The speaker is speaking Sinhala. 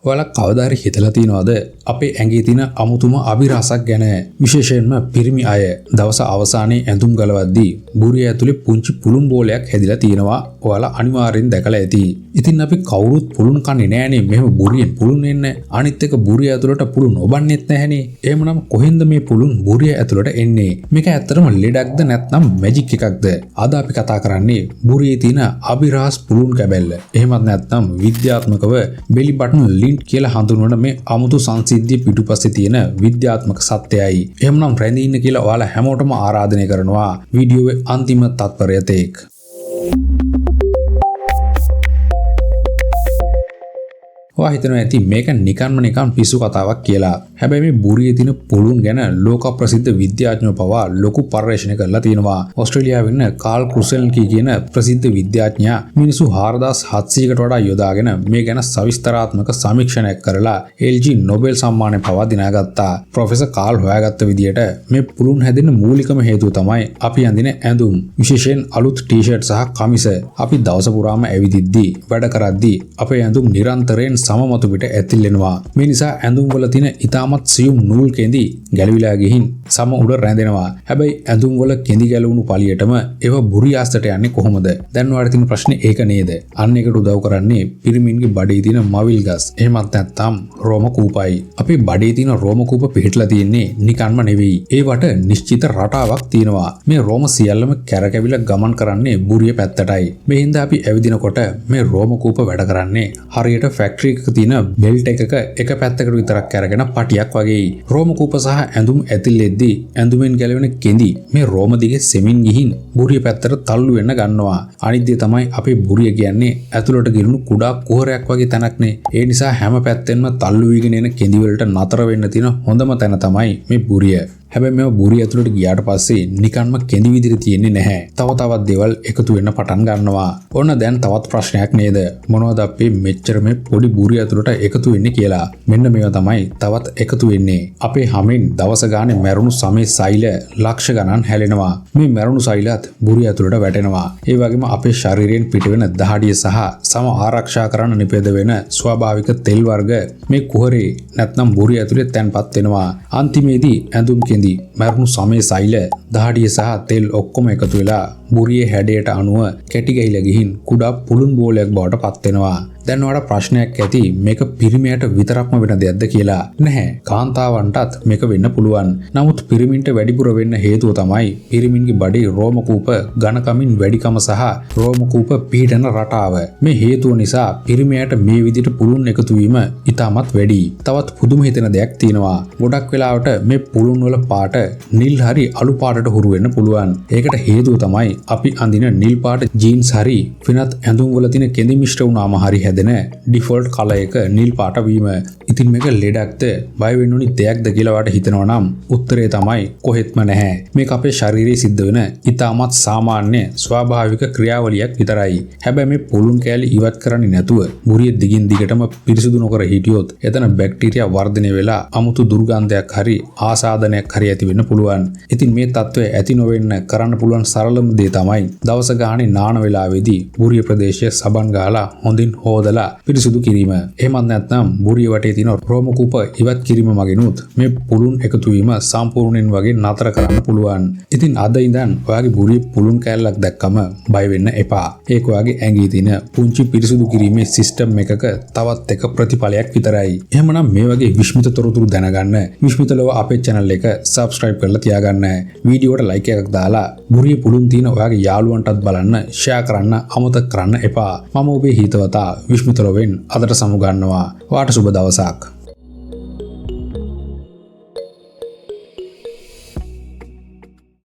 ඔයාලා කවදා හරි හිතලා තියනවද අපේ ඇඟේ තියෙන අමුතුම අභිරහසක් ගැන? විශේෂයෙන්ම පිරිමි අය දවස අවසානයේ ඇඳුම් ගලවද්දී බුරිය ඇතුලේ පුංචි පුළුන් බෝලයක් හැදිලා තියෙනවා. ඔයාලා අනිවාර්යෙන් දැකලා ඇති. ඉතින් අපි කවුරුත් පුළුන් කන්නේ නෑනේ. මෙහෙම බුරියෙන් පුළුන් එන්නේ. අනිත් එක බුරිය ඇතුලට පුළුන් ඔබන්නේත් නැහනේ. එහෙමනම් කොහෙන්ද මේ පුළුන් බුරිය ඇතුලට එන්නේ? මේක ඇත්තටම ලෙඩක්ද නැත්නම් මැජික් එකක්ද? අද අපි කතා කරන්නේ බුරියේ තියෙන අභිරහස් පුළුන් කැබැල්ල. එහෙමත් නැත්නම් විද්‍යාත්මකව බෙලි බටන් ලින්ට් කියලා හඳුන්වන මේ අමුතු සංසිද්ධිය පිටුපස්සේ තියෙන විද්‍යාත්මක සත්‍යයයි. එහෙමනම් රැඳී ඉන්න කියලා ඔයාලා හැමෝටම ආරාධනය කරනවා වීඩියෝවේ අන්තිම තත්පරය තෙක්. ඔයා හිතනවා ඇති මේක නිකන් පිස්සු කතාවක් කියලා. හැබැයි මේ බුරියේ තියෙන පුළුන් ගැන ලෝක ප්‍රසිද්ධ විද්‍යාඥයෝ පවා ලොකු පර්යේෂණ කරලා තියෙනවා. ඕස්ට්‍රේලියාවේ ඉන්න කාල් ක්‍රුසෙල්කි කියන ප්‍රසිද්ධ විද්‍යාඥයා මිනිසු 4700කට වඩා යොදාගෙන මේ ගැන සවිස්තරාත්මක සමීක්ෂණයක් කරලා LG නොබෙල් සම්මානය පවා දිනාගත්තා. ප්‍රොෆෙසර් කාල් හොයාගත්ත විදියට මේ පුළුන් හැදෙන්න මූලිකම හේතුව තමයි අපි අඳින ඇඳුම්. විශේෂයෙන් අලුත් ටී-ෂර්ට් සහ කමිස. අපි දවස පුරාම ඇවිදිද්දී වැඩ කරද්දී අපේ ඇඳුම් නිරන්තරයෙන් සමමතු පිට ඇතිල්ලෙනවා. මේ නිසා ඇඳුම් වල තියෙන ඉතාමත් සියුම් නූල් කෙඳි ගැලවිලා ගිහින් සම උඩ රැඳෙනවා. හැබැයි ඇඳුම් වල කෙඳි ගැලවුණු පළියටම ඒවා බුරියාස්තට යන්නේ කොහොමද? දැන් ඔයාලට තියෙන ප්‍රශ්නේ ඒක නේද? අන්න ඒකට උදව් කරන්නේ පිරිමින්ගේ බඩේ තියෙන මවිල් ගස්. එහෙමත් නැත්නම් රෝම කූපයි. අපේ බඩේ තියෙන රෝම කූප පිහිටලා තියෙන්නේ නිකන්ම නෙවෙයි. ඒවට නිශ්චිත රටාවක් තියෙනවා. මේ රෝම සියල්ලම කැරකැවිලා ගමන් කරන්නේ බුරිය පැත්තටයි. මේ හින්දා අපි ඇවිදිනකොට මේ රෝම කූප වැඩ කරන්නේ හරියට ෆැක්ටරි තියෙන බෙල්ට් එක පැත්තකට විතරක් අරගෙන පටියක් වගේ. රෝම කූප සහ ඇඳුම් ඇතිල්ලෙද්දී ඇඳුමෙන් ගැලවෙන කෙඳි මේ රෝම දිගේ සෙමින් ගිහින් බුරිය පැත්තට තල්ලු වෙන්න ගන්නවා. අනිත් දේ තමයි අපේ බුරිය කියන්නේ ඇතුළට ගිරුණු කුඩා කුහරයක් වගේ තැනක්නේ. ඒ නිසා හැම පැත්තෙන්ම තල්ලු වීගෙන එන කෙඳි වලට නතර වෙන්න තියෙන හොඳම තැන තමයි මේ බුරිය. හැබැයි මේ බුරිය ඇතුළට ගියාට පස්සේ නිකන්ම කෙඳි විදිහට තියෙන්නේ නැහැ. තවත් දේවල් එකතු වෙන්න පටන් ගන්නවා. ඔන්න දැන් තවත් ප්‍රශ්නයක් නේද? මොනවද අපි මෙච්චර මේ පොඩි බුරිය ඇතුළට එකතු වෙන්නේ කියලා? මෙන්න මේවා තමයි තවත් එකතු වෙන්නේ. අපේ හැමෙන් දවස ගානේ මැරුණු සමේ සෛල ලක්ෂ ගණන් හැලෙනවා. මේ මැරුණු සෛලත් බුරිය ඇතුළට වැටෙනවා. ඒ වගේම අපේ ශරීරයෙන් පිටවෙන දහඩිය සහ සම ආරක්ෂා කරන්න නිපදව වෙන ස්වාභාවික තෙල් වර්ග මේ කුහරේ නැත්නම් බුරිය ඇතුළේ තැන්පත් වෙනවා. අන්තිමේදී ඇඳුම් මැරුණු සමේ සෛල දහඩිය සහ තෙල් ඔක්කොම එකතු වෙලා බුරියේ හැඩයට අනුව කැටි ගහිලා ගිහින් කුඩා පුළුන් බෝලයක් බවට පත් වෙනවා. දැන් ඔයාලට ප්‍රශ්නයක් ඇති මේක පිරිමියට විතරක්ම වෙන දෙයක්ද කියලා? නැහැ. කාන්තාවන්ටත් මේක වෙන්න පුළුවන්. නමුත් පිරිමින්ට වැඩිපුර වෙන්න හේතුව තමයි පිරිමින්ගේ බඩේ රෝම කූප ඝනකමින් වැඩිකම සහ රෝම කූප පිහිටන රටාව. මේ හේතුව නිසා පිරිමියට මේ විදිහට පුළුන් එකතු වීම ඉතාමත් වැඩි. තවත් පුදුම හිතෙන දෙයක් තියෙනවා. ගොඩක් වෙලාවට මේ පුළුන් වල පාට නිල් හරි අලු පාටට හුරු වෙන්න පුළුවන්. ඒකට හේතුව තමයි අපි අඳින නිල් පාට ජීන්ස් හරි වෙනත් ඇඳුම් වල තියෙන කෙඳි මිශ්‍ර වුණාම හරි හැදෙන ඩිෆෝල්ට් කලර් එක නිල් පාට වීම. ඉතින් මේක ලෙඩක්ද බය වෙන්න ඕනි දෙයක්ද කියලා වට හිතනවා නම් උත්තරේ තමයි කොහෙත්ම නැහැ. මේක අපේ ශරීරයේ සිද්ධ වෙන ඉතාමත් සාමාන්‍ය ස්වාභාවික ක්‍රියාවලියක් විතරයි. හැබැයි මේ පුළුන් කෑලි ඉවත් කරන්නේ නැතුව බුරිය දිගින් දිගටම පිරිසිදු නොකර හිටියොත් එතන බැක්ටීරියා වර්ධනය වෙලා අමුතු දුර්ගන්ධයක් හරි ආසාදනයක් හරි ඇති වෙන්න පුළුවන්. ඉතින් මේ තත්ත්වය ඇති නොවෙන්න කරන්න පුළුවන් සරලම දේ තමයි දවස ගානේ නාන වෙලාවේදී බුරිය ප්‍රදේශය සබන් ගාලා හොඳින් හොදලා පිරිසිදු කිරීම. එහෙමත් නැත්නම් බුරිය වටේ තියෙන රෝම කූප ඉවත් කිරීම මගිනුත් මේ පුළුන් එකතු වීම සම්පූර්ණයෙන් වගේ නතර කරන්න පුළුවන්. ඉතින් අද ඉඳන් ඔයාගේ බුරිය පුළුන් කෑල්ලක් දැක්කම බය වෙන්න එපා. ඒක ඔයාගේ ඇඟේ තියෙන පුංචි පිරිසිදු කිරීමේ සිස්ටම් එකක තවත් එක ප්‍රතිඵලයක් විතරයි. එහෙමනම් මේ වගේ විශ්මිත තොරතුරු දැනගන්න විශ්මිතලව අපේ channel එක subscribe කරලා තියාගන්න. වීඩියෝවට like එකක් දාලා බුරිය පුළුන් තියෙන ඔයාගේ යාළුවන්ටත් බලන්න share කරන්න අමතක කරන්න එපා. මම ඔබේ හිතවතා විශ්මිතලවෙන් අදට සමු ගන්නවා. ඔයාට සුබ දවසක්.